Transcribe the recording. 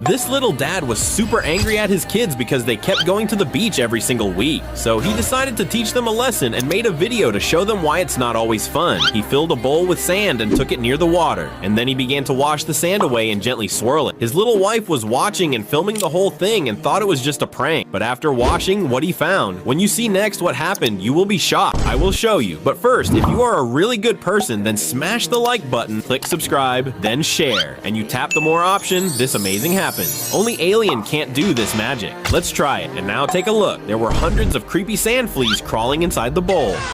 This little dad was super angry at his kids because they kept going to the beach every single week. So he decided to teach them a lesson and made a video to show them why it's not always fun. He filled a bowl with sand and took it near the water, and then he began to wash the sand away and gently swirl it. His little wife was watching and filming the whole thing and thought it was just a prank. But after washing, what he found. When you see next what happened, you will be shocked. I will show you. But first, if you are a really good person, then smash the like button, click subscribe, then share, and you tap the more option, this amazing happens. Only Alien can't do this magic. Let's try it, and now take a look. There were hundreds of creepy sand fleas crawling inside the bowl.